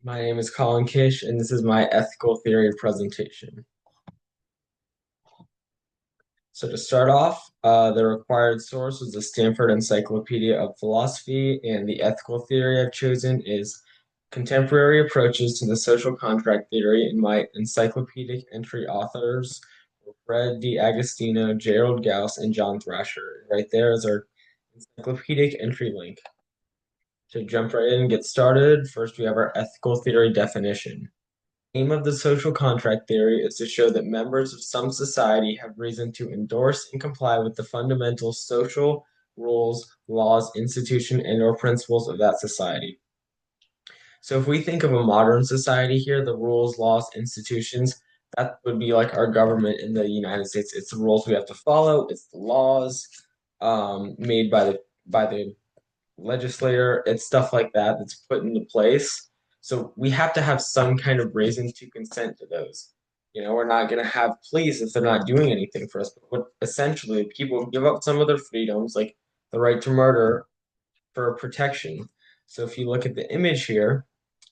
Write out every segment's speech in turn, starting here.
My name is Kolin Kish, and this is my ethical theory presentation. So to start off, the required source was the Stanford Encyclopedia of Philosophy, and the ethical theory I've chosen is Contemporary Approaches to the Social Contract Theory, and my encyclopedic entry authors were Fred D. Agostino, Gerald Gauss, and John Thrasher. Right there is our encyclopedic entry link. To jump right in and get started, first we have our ethical theory definition. Aim of the social contract theory is to show that members of some society have reason to endorse and comply with the fundamental social rules, laws, institution, and/or principles of that society. So if we think of a modern society here, the rules, laws, institutions, that would be like our government in the United States. It's the rules we have to follow, it's the laws made by the legislator, it's stuff like that that's put into place. So we have to have some kind of reason to consent to those. We're not going to have police if they're not doing anything for us. But essentially, people give up some of their freedoms, like the right to murder, for protection. So if you look at the image here,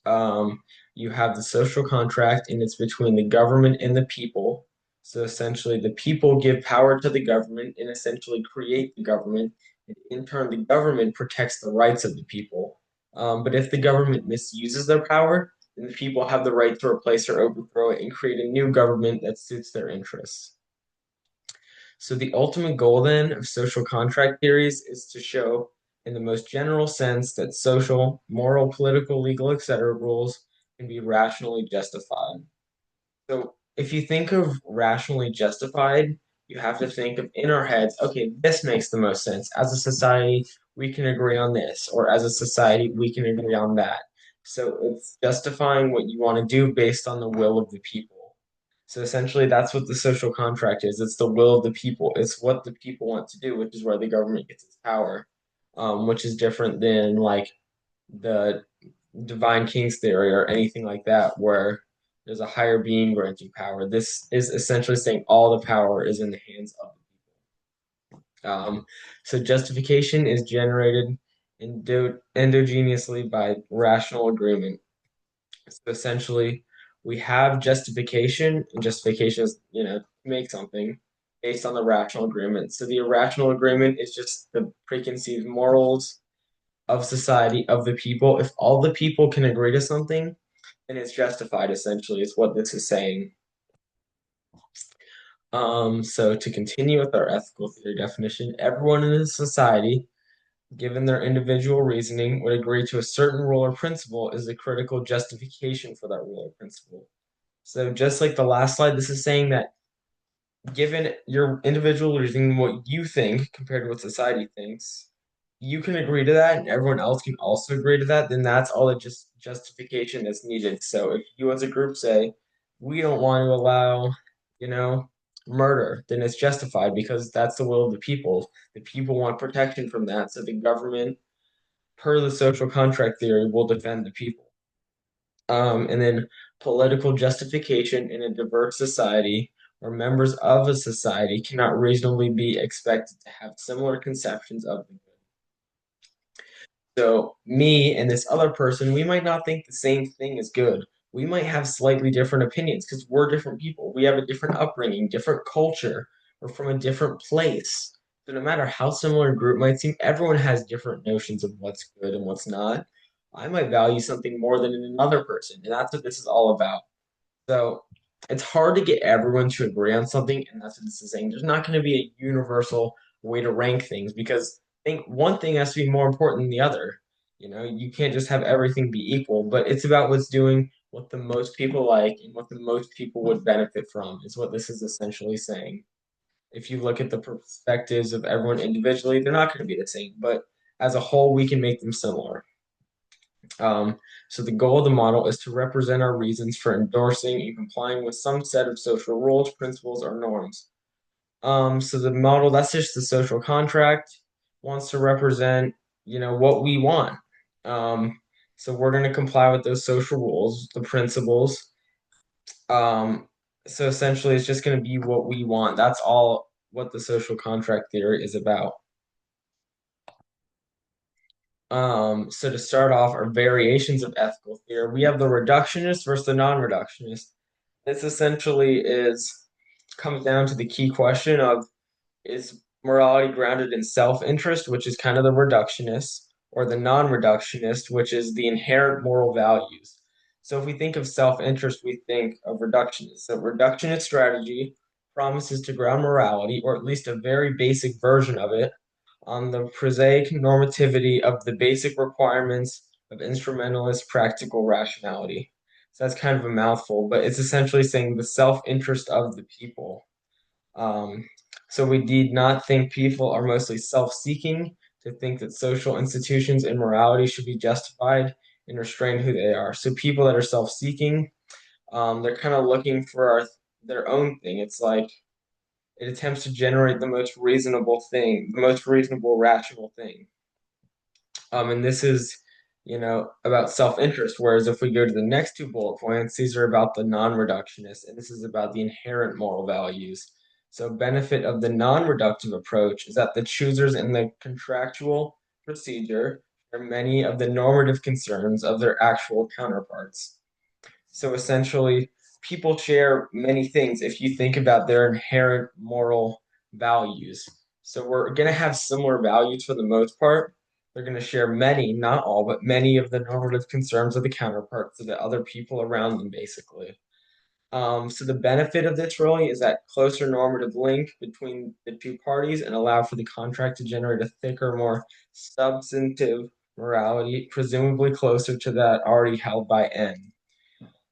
um, you have the social contract, and it's between the government and the people. So essentially, the people give power to the government and essentially create the government. And in turn, the government protects the rights of the people. But if the government misuses their power, then the people have the right to replace or overthrow it and create a new government that suits their interests. So the ultimate goal then of social contract theories is to show, in the most general sense, that social, moral, political, legal, etc. rules can be rationally justified. So if you think of rationally justified, you have to think of in our heads, okay, this makes the most sense. As a society, we can agree on this, or as a society, we can agree on that. So it's justifying what you want to do based on the will of the people. So essentially, that's what the social contract is. It's the will of the people. It's what the people want to do, which is where the government gets its power, which is different than like the divine king's theory or anything like that, where there's a higher being granting power. This is essentially saying all the power is in the hands of the people. So justification is generated endogenously by rational agreement. So essentially, we have justification, and justification is, to make something based on the rational agreement. So the irrational agreement is just the preconceived morals of society, of the people. If all the people can agree to something, then it's justified, essentially, is what this is saying. So to continue with our ethical theory definition, everyone in a society, given their individual reasoning, would agree to a certain rule or principle is the critical justification for that rule or principle. So just like the last slide, this is saying that given your individual reasoning, what you think compared to what society thinks, you can agree to that, and everyone else can also agree to that. Then that's all the justification that's needed. So if you as a group say we don't want to allow, you know, murder, then it's justified because that's the will of the people. The people want protection from that, so the government, per the social contract theory, will defend the people. And then political justification in a diverse society where members of a society cannot reasonably be expected to have similar conceptions of the good. So, me and this other person, we might not think the same thing is good. We might have slightly different opinions because we're different people. We have a different upbringing, different culture. We're from a different place. So, no matter how similar a group might seem, everyone has different notions of what's good and what's not. I might value something more than another person, and that's what this is all about. So it's hard to get everyone to agree on something, and that's what this is saying. There's not going to be a universal way to rank things because I think one thing has to be more important than the other. You can't just have everything be equal, but it's about what's doing what the most people like and what the most people would benefit from, is what this is essentially saying. If you look at the perspectives of everyone individually, they're not going to be the same, but as a whole, we can make them similar. So the goal of the model is to represent our reasons for endorsing and complying with some set of social rules, principles, or norms. So the model, that's just the social contract, wants to represent, what we want. So we're going to comply with those social rules, the principles. Um, so essentially, it's just going to be what we want. That's all what the social contract theory is about. So to start off, are variations of ethical theory. We have the reductionist versus the non-reductionist. This essentially is comes down to the key question of is morality grounded in self-interest, which is kind of the reductionist, or the non-reductionist, which is the inherent moral values. So if we think of self-interest, we think of reductionist. So reductionist strategy promises to ground morality, or at least a very basic version of it, on the prosaic normativity of the basic requirements of instrumentalist practical rationality. So that's kind of a mouthful, but it's essentially saying the self-interest of the people. Um, so we did not think people are mostly self-seeking to think that social institutions and morality should be justified and restrain who they are. So people that are self-seeking, they're kind of looking for their own thing. It's like it attempts to generate the most reasonable thing, the most reasonable, rational thing. And this is, about self-interest. Whereas if we go to the next two bullet points, these are about the non-reductionist, and this is about the inherent moral values. So benefit of the non-reductive approach is that the choosers in the contractual procedure are many of the normative concerns of their actual counterparts. So essentially, people share many things if you think about their inherent moral values. So we're going to have similar values for the most part. They're going to share many, not all, but many of the normative concerns of the counterparts of the other people around them, basically. So the benefit of this really is that closer normative link between the two parties and allow for the contract to generate a thicker, more substantive morality, presumably closer to that already held by N.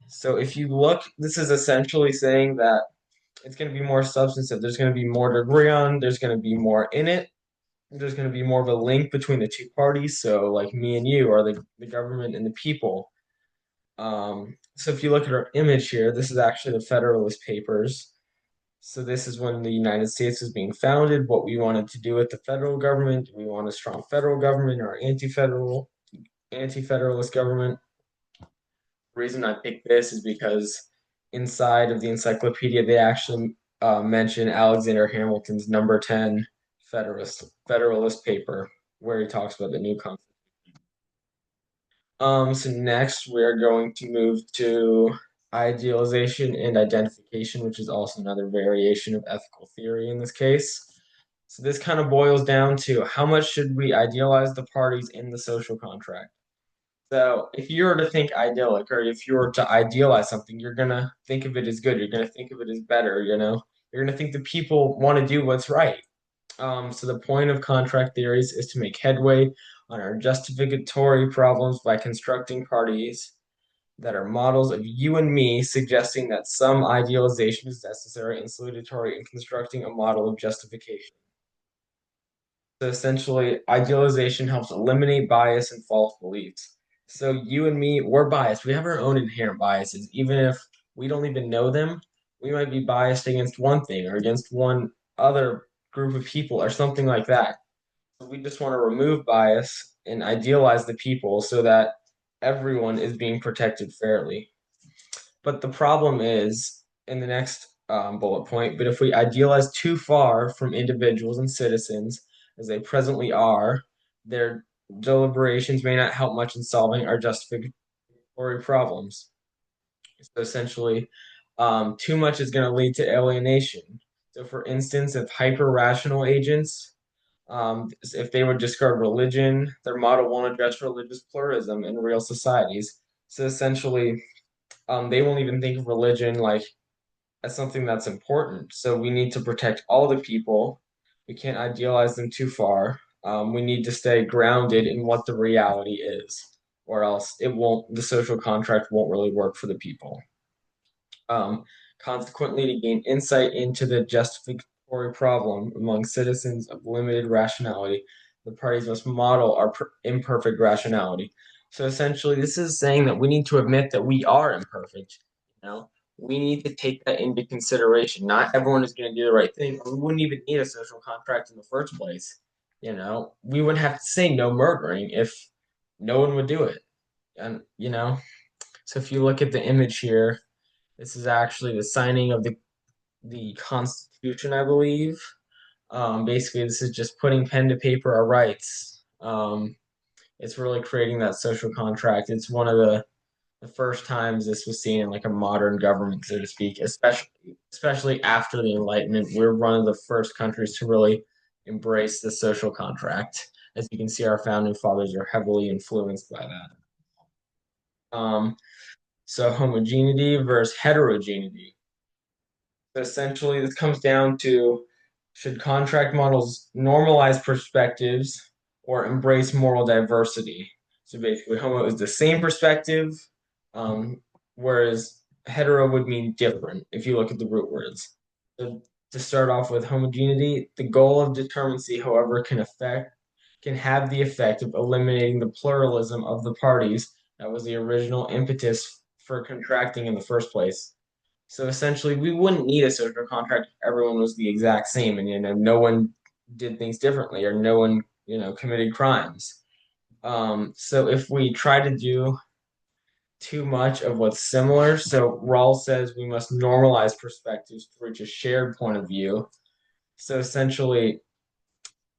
So if you look, this is essentially saying that it's going to be more substantive. There's going to be more to agree on. There's going to be more in it. There's going to be more of a link between the two parties. So like me and you are the government and the people. So if you look at our image here, this is actually the Federalist Papers. So this is when the United States was being founded, what we wanted to do with the federal government. Do we want a strong federal government or anti-federalist government? Reason I picked this is because inside of the encyclopedia they actually mention Alexander Hamilton's number 10 Federalist paper where he talks about the new concept. So next we're going to move to idealization and identification, which is also another variation of ethical theory in this case. So this kind of boils down to how much should we idealize the parties in the social contract? So if you were to think idyllic or if you were to idealize something, you're gonna think of it as good. You're gonna think of it as better, you know? You're gonna think the people want to do what's right. So the point of contract theories is to make headway on our justificatory problems by constructing parties that are models of you and me, suggesting that some idealization is necessary and salutary in constructing a model of justification. So essentially, idealization helps eliminate bias and false beliefs. So you and me, we're biased. We have our own inherent biases. Even if we don't even know them, we might be biased against one thing or against one other group of people or something like that. So we just want to remove bias and idealize the people so that everyone is being protected fairly. But the problem is in the next bullet point, but if we idealize too far from individuals and citizens, as they presently are, their deliberations may not help much in solving our justificatory problems. So essentially, too much is going to lead to alienation. So, for instance, if hyper rational agents, if they would discard religion, their model won't address religious pluralism in real societies. So, essentially, they won't even think of religion like as something that's important. So we need to protect all the people. We can't idealize them too far. We need to stay grounded in what the reality is, or else the social contract won't really work for the people. Um, Consequently, to gain insight into the justificatory problem among citizens of limited rationality, the parties must model our imperfect rationality. So essentially, this is saying that we need to admit that we are imperfect. You know, we need to take that into consideration. Not everyone is going to do the right thing. We wouldn't even need a social contract in the first place. We wouldn't have to say no murdering if no one would do it. And so if you look at the image here, this is actually the signing of the Constitution, I believe. Basically, this is just putting pen to paper our rights. It's really creating that social contract. It's one of the first times this was seen in like a modern government, so to speak, especially after the Enlightenment. We're one of the first countries to really embrace the social contract. As you can see, our founding fathers are heavily influenced by that. So homogeneity versus heterogeneity. So essentially, this comes down to should contract models normalize perspectives or embrace moral diversity? So basically, homo is the same perspective, um, whereas hetero would mean different if you look at the root words. So to start off with homogeneity, the goal of determinacy, however, can have the effect of eliminating the pluralism of the parties that was the original impetus for contracting in the first place. So essentially, we wouldn't need a social contract if everyone was the exact same, and no one did things differently, or no one committed crimes. So if we try to do too much of what's similar, so Rawls says we must normalize perspectives to reach a shared point of view. So essentially,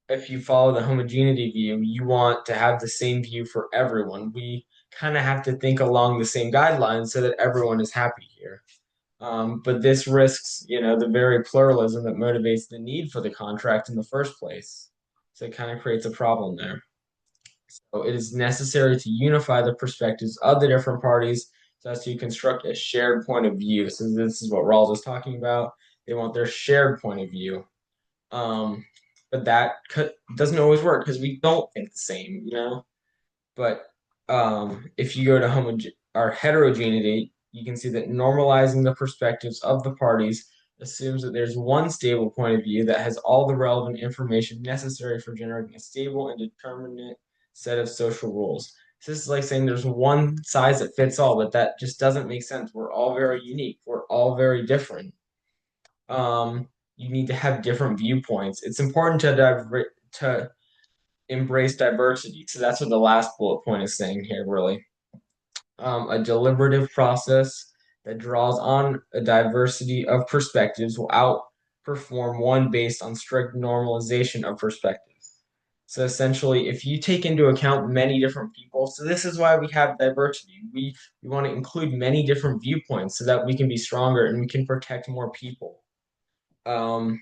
if you follow the homogeneity view, you want to have the same view for everyone. We kind of have to think along the same guidelines so that everyone is happy here. But this risks, the very pluralism that motivates the need for the contract in the first place. So it kind of creates a problem there. So it is necessary to unify the perspectives of the different parties so as to construct a shared point of view. So this is what Rawls is talking about. They want their shared point of view. Um, but that doesn't always work because we don't think the same. But if you go to heterogeneity, you can see that normalizing the perspectives of the parties assumes that there's one stable point of view that has all the relevant information necessary for generating a stable and determinate set of social rules. So this is like saying there's one size that fits all, but that just doesn't make sense. We're all very unique. We're all very different. You need to have different viewpoints. It's important to embrace diversity. So that's what the last bullet point is saying here, really. A deliberative process that draws on a diversity of perspectives will outperform one based on strict normalization of perspectives. So essentially, if you take into account many different people, so this is why we have diversity. We want to include many different viewpoints so that we can be stronger and we can protect more people. Um,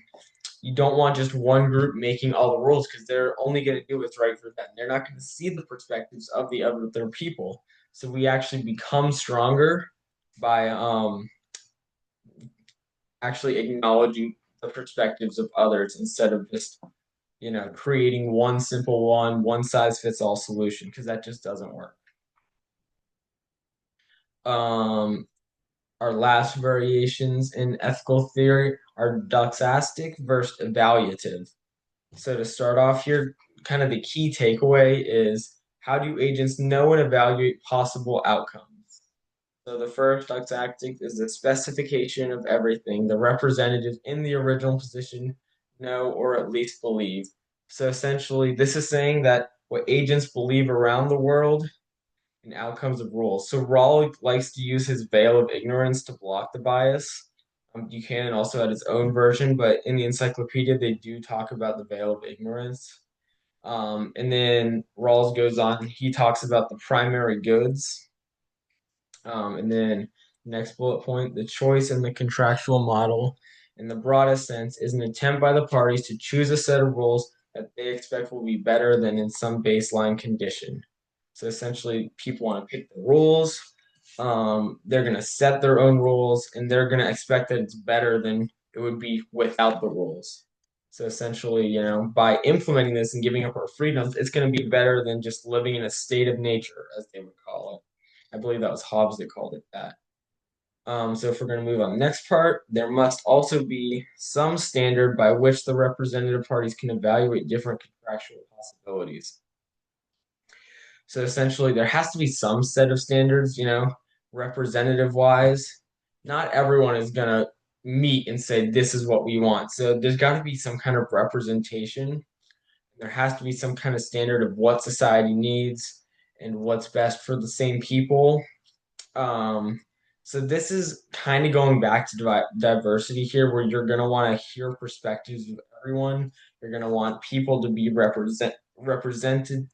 you don't want just one group making all the rules because they're only going to do what's right for them. They're not going to see the perspectives of the other people. So we actually become stronger by actually acknowledging the perspectives of others instead of just creating one simple one size fits all solution because that just doesn't work. Um, our last variations in ethical theory are doxastic versus evaluative. So to start off here, kind of the key takeaway is how do agents know and evaluate possible outcomes? So the first doxastic is the specification of everything the representatives in the original position know or at least believe. So essentially, this is saying that what agents believe around the world and outcomes of rules. So Rawl likes to use his veil of ignorance to block the bias. Buchanan also had his own version, but in the encyclopedia, they do talk about the veil of ignorance. And then Rawls goes on, he talks about the primary goods. And then next bullet point, the choice in the contractual model, in the broadest sense, is an attempt by the parties to choose a set of rules that they expect will be better than in some baseline condition. So essentially, people want to pick the rules. They're going to set their own rules, and they're going to expect that it's better than it would be without the rules. So essentially, by implementing this and giving up our freedoms, it's going to be better than just living in a state of nature, as they would call it. I believe that was Hobbes that called it that. So if we're going to move on the next part, there must also be some standard by which the representative parties can evaluate different contractual possibilities. So essentially, there has to be some set of standards, representative wise. Not everyone is going to meet and say, this is what we want. So there's got to be some kind of representation. There has to be some kind of standard of what society needs and what's best for the same people. Um, so this is kind of going back to diversity here, where you're going to want to hear perspectives of everyone. You're going to want people to be represented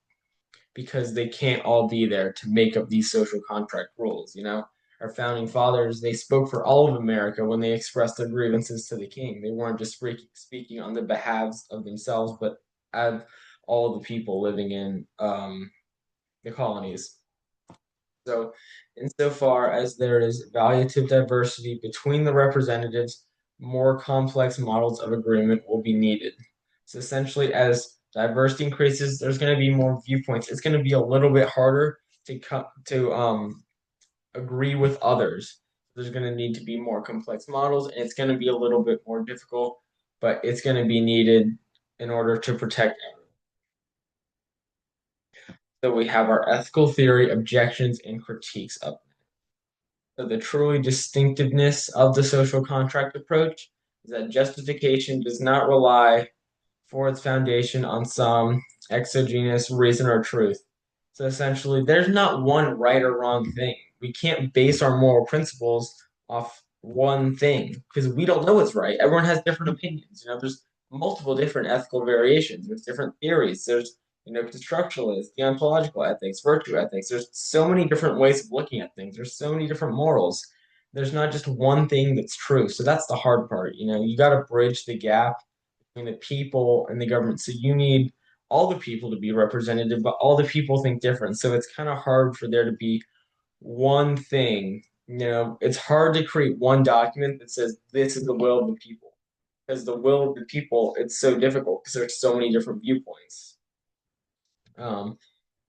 because they can't all be there to make up these social contract rules, you know? Our founding fathers, they spoke for all of America when they expressed their grievances to the king. They weren't just speaking on the behalves of themselves, but of all of the people living in the colonies. So, insofar as there is evaluative diversity between the representatives, more complex models of agreement will be needed. So, essentially, as diversity increases, there's going to be more viewpoints. It's going to be a little bit harder to agree with others. There's going to need to be more complex models, and it's going to be a little bit more difficult, but it's going to be needed in order to protect everyone. So, we have our ethical theory, objections, and critiques of the truly distinctiveness of the social contract approach is that justification does not rely for its foundation on some exogenous reason or truth. So essentially, there's not one right or wrong thing. We can't base our moral principles off one thing because we don't know what's right. Everyone has different opinions. You know, there's multiple different ethical variations. There's different theories. There's constructionalist, deontological ethics, virtue ethics. There's so many different ways of looking at things. There's so many different morals. There's not just one thing that's true. So that's the hard part. You know, you got to bridge the gap between the people and the government. So you need all the people to be representative, but all the people think different. So it's kind of hard for there to be one thing. You know, it's hard to create one document that says this is the will of the people. Because the will of the people, it's so difficult because there's so many different viewpoints. Um,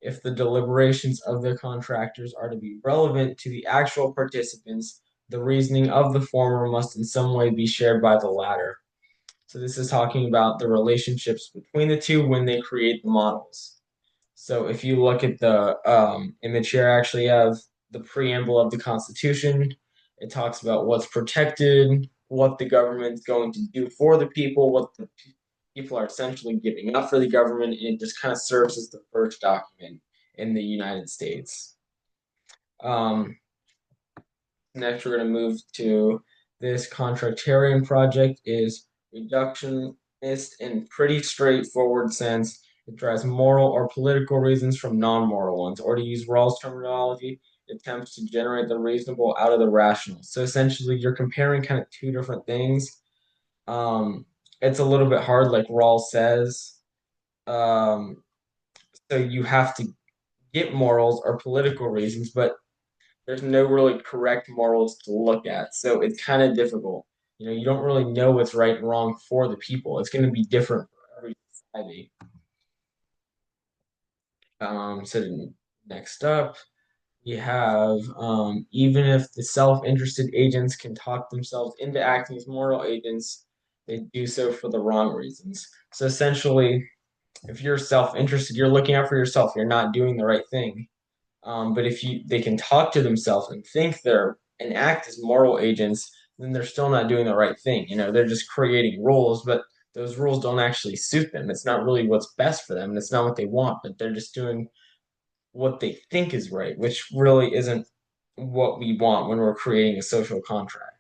if the deliberations of the contractors are to be relevant to the actual participants, the reasoning of the former must in some way be shared by the latter. So this is talking about the relationships between the two when they create the models. So if you look at the image here, I actually have the preamble of the Constitution. It talks about what's protected, what the government's going to do for the people, what the people are essentially giving up for the government, and it just kind of serves as the first document in the United States. Um, Next, we're going to move to this contractarian project is reductionist in pretty straightforward sense. It drives moral or political reasons from non-moral ones, or to use Rawls' terminology, it attempts to generate the reasonable out of the rational. So essentially, you're comparing kind of two different things. Um, it's a little bit hard, like Rawls says. Um, so you have to get morals or political reasons, but there's no really correct morals to look at. So it's kind of difficult. You know, you don't really know what's right and wrong for the people. It's going to be different for every society. So next up, we have even if the self-interested agents can talk themselves into acting as moral agents, they do so for the wrong reasons. So essentially, if you're self-interested, you're looking out for yourself. You're not doing the right thing. But if they can talk to themselves and think they're and act as moral agents, then they're still not doing the right thing. You know, they're just creating rules, but those rules don't actually suit them. It's not really what's best for them, and it's not what they want. But they're just doing what they think is right, which really isn't what we want when we're creating a social contract.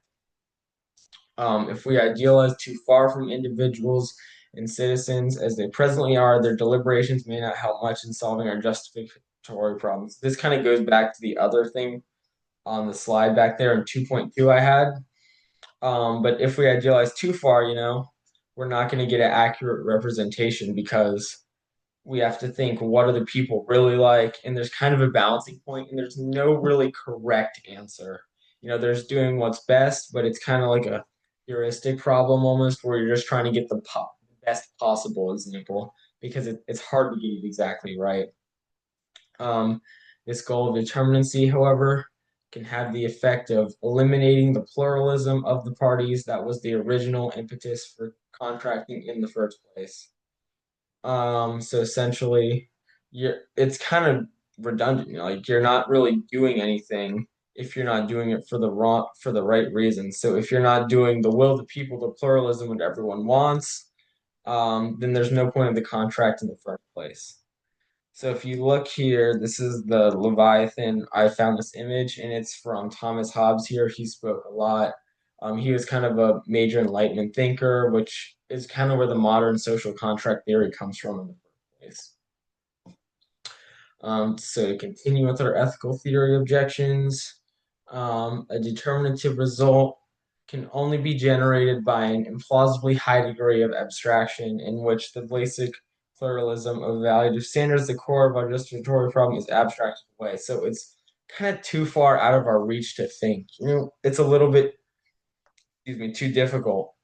If we idealize too far from individuals and citizens as they presently are, their deliberations may not help much in solving our justificatory problems. This kind of goes back to the other thing on the slide back there in 2.2 I had. But if we idealize too far, you know, we're not going to get an accurate representation because we have to think what are the people really like, and there's kind of a balancing point, and there's no really correct answer. You know, there's doing what's best, but it's kind of like a heuristic problem almost, where you're just trying to get the best possible example because it's hard to get it exactly right. Um, this goal of determinacy, however, can have the effect of eliminating the pluralism of the parties that was the original impetus for contracting in the first place. So essentially, it's kind of redundant. You know, like you're not really doing anything if you're not doing it for the right reasons. So if you're not doing the will of the people, the pluralism, what everyone wants, then there's no point of the contract in the first place. So if you look here, this is the Leviathan. I found this image, and it's from Thomas Hobbes here. He spoke a lot. He was kind of a major Enlightenment thinker, which is kind of where the modern social contract theory comes from in the first place. So to continue with our ethical theory objections, a determinative result can only be generated by an implausibly high degree of abstraction in which the basic pluralism of valued standards, the core of our justificatory problem, is abstracted away. So it's kind of too far out of our reach to think. It's a little bit, excuse me, too difficult.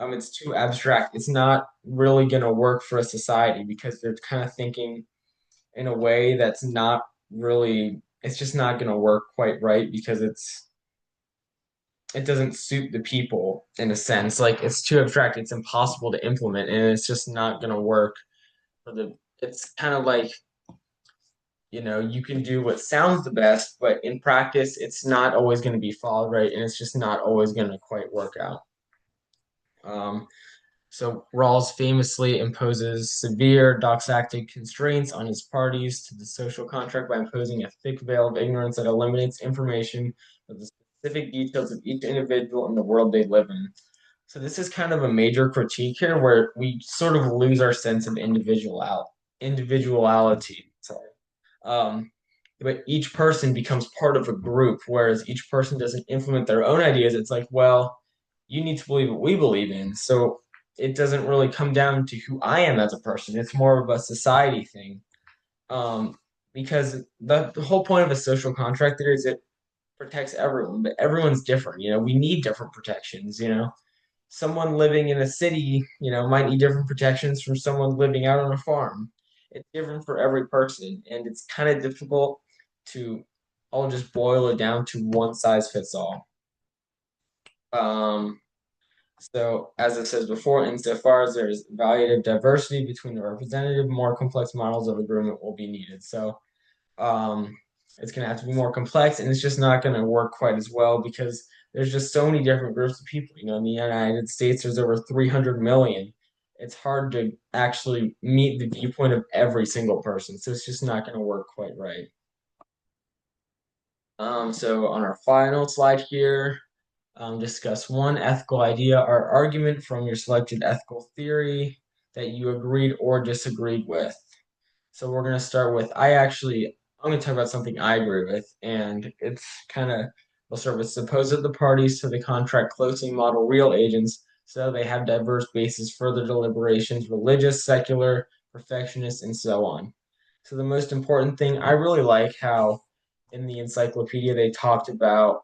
It's too abstract. It's not really going to work for a society because they're kind of thinking in a way that's not really, it's just not going to work quite right because it doesn't suit the people in a sense. Like it's too abstract, it's impossible to implement, and it's just not going to work for the. It's kind of like you can do what sounds the best, but in practice, it's not always going to be followed right, and it's just not always going to quite work out. Um, So Rawls famously imposes severe doxastic constraints on his parties to the social contract by imposing a thick veil of ignorance that eliminates information of the specific details of each individual in the world they live in. So this is kind of a major critique here where we sort of lose our sense of individuality. Sorry. Um, but each person becomes part of a group, whereas each person doesn't implement their own ideas. It's like, well, you need to believe what we believe in. So it doesn't really come down to who I am as a person. It's more of a society thing. Um, because the whole point of a social contract there is it protects everyone, but everyone's different. We need different protections. Someone living in a city, might need different protections from someone living out on a farm. It's different for every person, and it's kind of difficult to all just boil it down to one size fits all. Um, so, as it says before, insofar as there is evaluative diversity between the representative, more complex models of agreement will be needed. So, um, it's going to have to be more complex, and it's just not going to work quite as well because there's just so many different groups of people. In the United States, there's over 300 million. It's hard to actually meet the viewpoint of every single person, so it's just not going to work quite right. So on our final slide here, discuss one ethical idea or argument from your selected ethical theory that you agreed or disagreed with. So we're going to start with I'm going to talk about something I agree with, and it's kind of, we'll start with suppose that the parties to the contract closely model real agents so they have diverse bases for their deliberations, religious, secular, perfectionist, and so on. So the most important thing, I really like how in the encyclopedia they talked about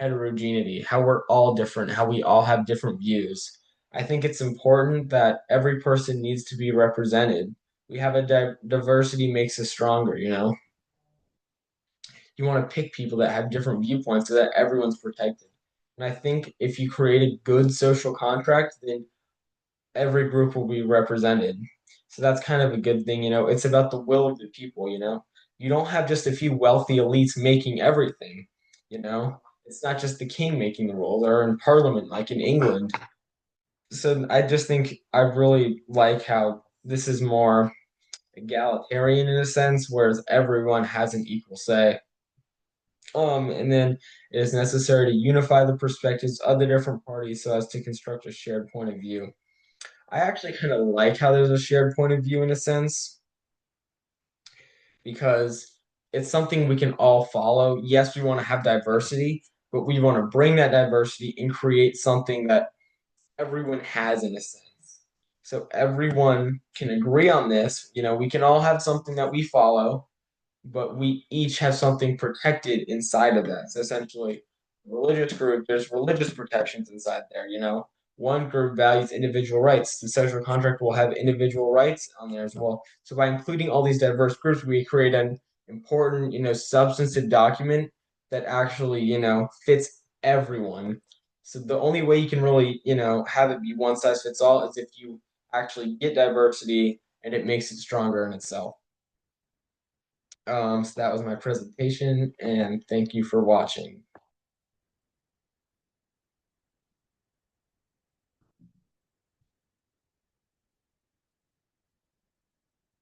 heterogeneity, how we're all different, how we all have different views. I think it's important that every person needs to be represented. We have a diversity makes us stronger. You want to pick people that have different viewpoints so that everyone's protected. And I think if you create a good social contract, then every group will be represented. So that's kind of a good thing. It's about the will of the people. You don't have just a few wealthy elites making everything. It's not just the king making the rules or in parliament like in England. So I just think I really like how this is more egalitarian in a sense, whereas everyone has an equal say. And then it is necessary to unify the perspectives of the different parties so as to construct a shared point of view. I actually kind of like how there's a shared point of view in a sense because it's something we can all follow. Yes, we want to have diversity, but we want to bring that diversity and create something that everyone has in a sense. So everyone can agree on this. We can all have something that we follow, but we each have something protected inside of that. So essentially, religious group, there's religious protections inside there. One group values individual rights. The social contract will have individual rights on there as well. So by including all these diverse groups, we create an important, substantive document that actually, fits everyone. So the only way you can really, have it be one size fits all is if you actually get diversity and it makes it stronger in itself. So that was my presentation, and thank you for watching.